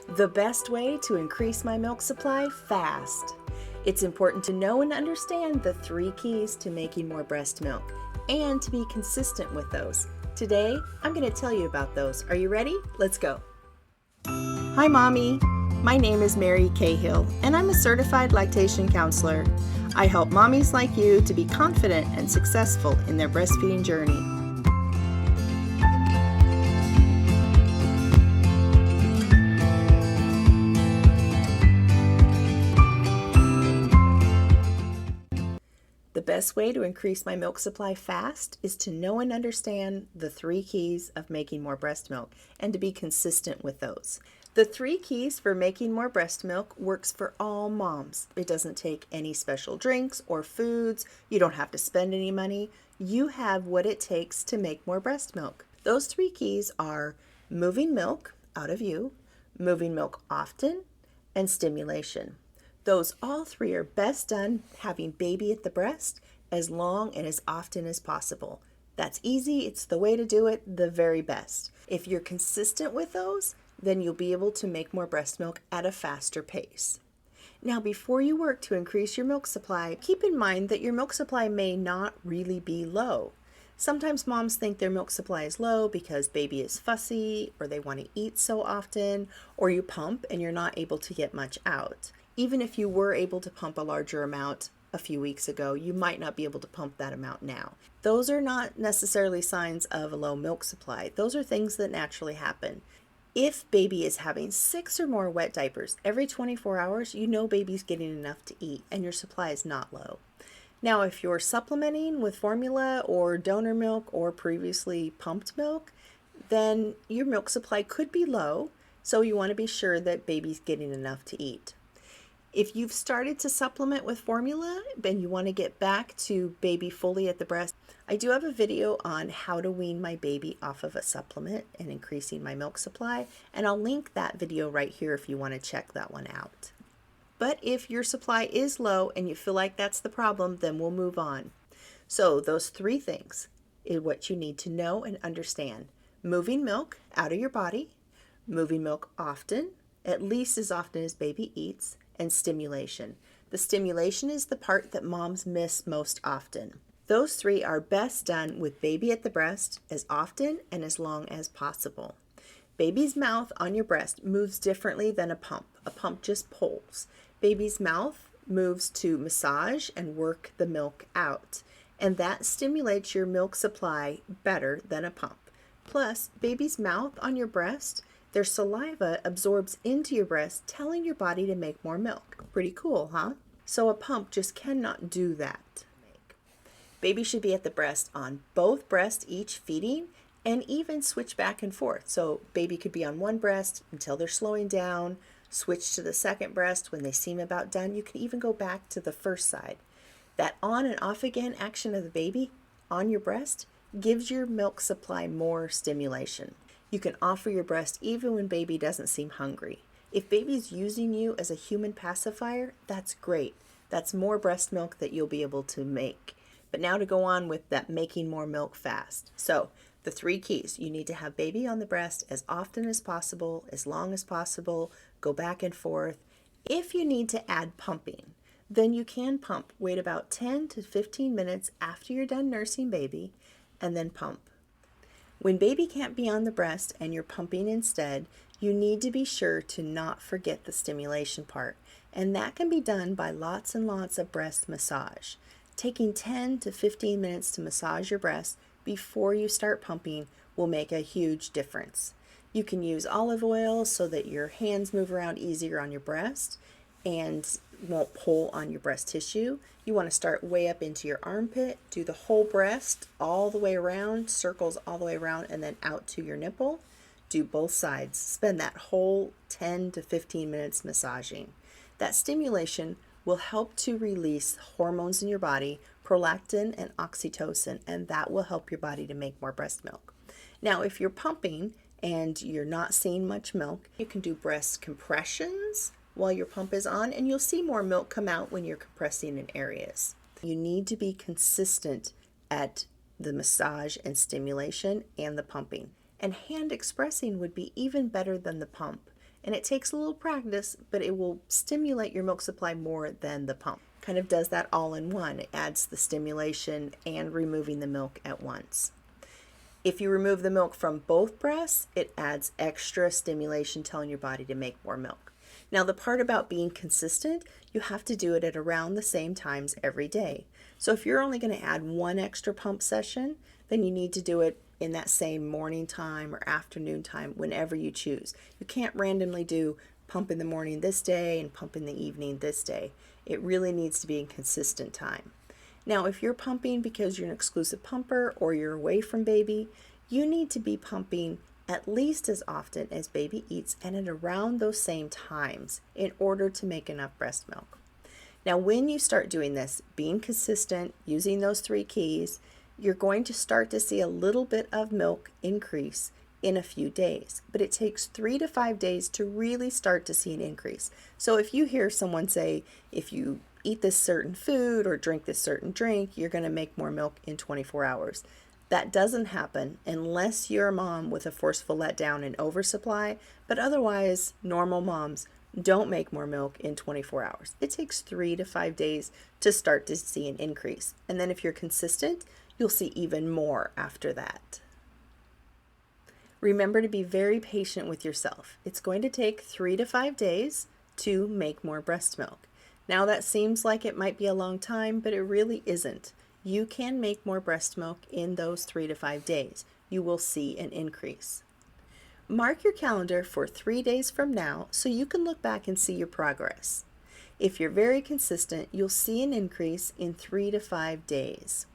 The best way to increase my milk supply fast. It's important to know and understand the 3 keys to making more breast milk and to be consistent with those. Today, I'm going to tell you about those. Are you ready? Let's go. Hi, Mommy. My name is Mary Cahill, and I'm a certified lactation counselor. I help mommies like you to be confident and successful in their breastfeeding journey. The best way to increase my milk supply fast is to know and understand the 3 keys of making more breast milk and to be consistent with those. The 3 keys for making more breast milk works for all moms. It doesn't take any special drinks or foods. You don't have to spend any money. You have what it takes to make more breast milk. Those 3 keys are moving milk out of you, moving milk often, and stimulation. Those all 3 are best done having baby at the breast as long and as often as possible. That's easy. It's the way to do it, the very best. If you're consistent with those, then you'll be able to make more breast milk at a faster pace. Now, before you work to increase your milk supply, keep in mind that your milk supply may not really be low. Sometimes moms think their milk supply is low because baby is fussy or they want to eat so often, or you pump and you're not able to get much out. Even if you were able to pump a larger amount a few weeks ago, you might not be able to pump that amount now. Those are not necessarily signs of a low milk supply. Those are things that naturally happen. If baby is having 6 or more wet diapers every 24 hours, you know baby's getting enough to eat and your supply is not low. Now, if you're supplementing with formula or donor milk or previously pumped milk, then your milk supply could be low, so you want to be sure that baby's getting enough to eat. If you've started to supplement with formula and you want to get back to baby fully at the breast, I do have a video on how to wean my baby off of a supplement and increasing my milk supply, and I'll link that video right here if you want to check that one out. But if your supply is low and you feel like that's the problem, then we'll move on. So those 3 things is what you need to know and understand. Moving milk out of your body, moving milk often, at least as often as baby eats, and stimulation. The stimulation is the part that moms miss most often. Those 3 are best done with baby at the breast as often and as long as possible. Baby's mouth on your breast moves differently than a pump. A pump just pulls. Baby's mouth moves to massage and work the milk out, and that stimulates your milk supply better than a pump. Plus, baby's mouth on your breast, their saliva absorbs into your breast, telling your body to make more milk. Pretty cool, huh? So a pump just cannot do that. Baby should be at the breast on both breasts each feeding, and even switch back and forth. So baby could be on one breast until they're slowing down, switch to the second breast when they seem about done. You can even go back to the first side. That on and off again action of the baby on your breast gives your milk supply more stimulation. You can offer your breast even when baby doesn't seem hungry. If baby's using you as a human pacifier, that's great. That's more breast milk that you'll be able to make. But now to go on with that making more milk fast. So the 3 keys: you need to have baby on the breast as often as possible, as long as possible, go back and forth. If you need to add pumping, then you can pump. Wait about 10 to 15 minutes after you're done nursing baby and then pump. When baby can't be on the breast and you're pumping instead, you need to be sure to not forget the stimulation part, and that can be done by lots and lots of breast massage. Taking 10 to 15 minutes to massage your breast before you start pumping will make a huge difference. You can use olive oil so that your hands move around easier on your breast and won't pull on your breast tissue. You want to start way up into your armpit, do the whole breast all the way around, circles all the way around, and then out to your nipple. Do both sides. Spend that whole 10 to 15 minutes massaging. That stimulation will help to release hormones in your body, prolactin and oxytocin, and that will help your body to make more breast milk. Now, if you're pumping and you're not seeing much milk, you can do breast compressions while your pump is on, and you'll see more milk come out when you're compressing in areas. You need to be consistent at the massage and stimulation and the pumping. And hand expressing would be even better than the pump. And it takes a little practice, but it will stimulate your milk supply more than the pump. Kind of does that all in one. It adds the stimulation and removing the milk at once. If you remove the milk from both breasts, it adds extra stimulation, telling your body to make more milk. Now, the part about being consistent, you have to do it at around the same times every day. So if you're only going to add one extra pump session, then you need to do it in that same morning time or afternoon time, whenever you choose. You can't randomly do pump in the morning this day and pump in the evening this day. It really needs to be in consistent time. Now, if you're pumping because you're an exclusive pumper or you're away from baby, you need to be pumping at least as often as baby eats and at around those same times in order to make enough breast milk. Now, when you start doing this, being consistent, using those 3 keys, you're going to start to see a little bit of milk increase in a few days, but it takes 3 to 5 days to really start to see an increase. So if you hear someone say, if you eat this certain food or drink this certain drink, you're going to make more milk in 24 hours. That doesn't happen unless you're a mom with a forceful letdown and oversupply, but otherwise, normal moms don't make more milk in 24 hours. It takes 3 to 5 days to start to see an increase. And then if you're consistent, you'll see even more after that. Remember to be very patient with yourself. It's going to take 3 to 5 days to make more breast milk. Now that seems like it might be a long time, but it really isn't. You can make more breast milk in those 3 to 5 days. You will see an increase. Mark your calendar for 3 days from now so you can look back and see your progress. If you're very consistent, you'll see an increase in 3 to 5 days.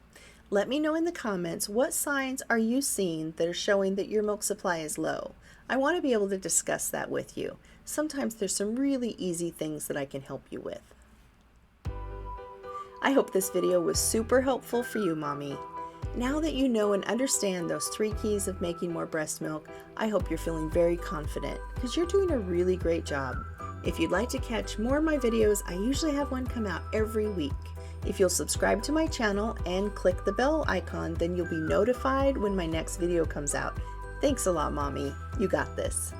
Let me know in the comments, what signs are you seeing that are showing that your milk supply is low? I want to be able to discuss that with you. Sometimes there's some really easy things that I can help you with. I hope this video was super helpful for you, Mommy. Now that you know and understand those 3 keys of making more breast milk, I hope you're feeling very confident because you're doing a really great job. If you'd like to catch more of my videos, I usually have one come out every week. If you'll subscribe to my channel and click the bell icon, then you'll be notified when my next video comes out. Thanks a lot, Mommy. You got this.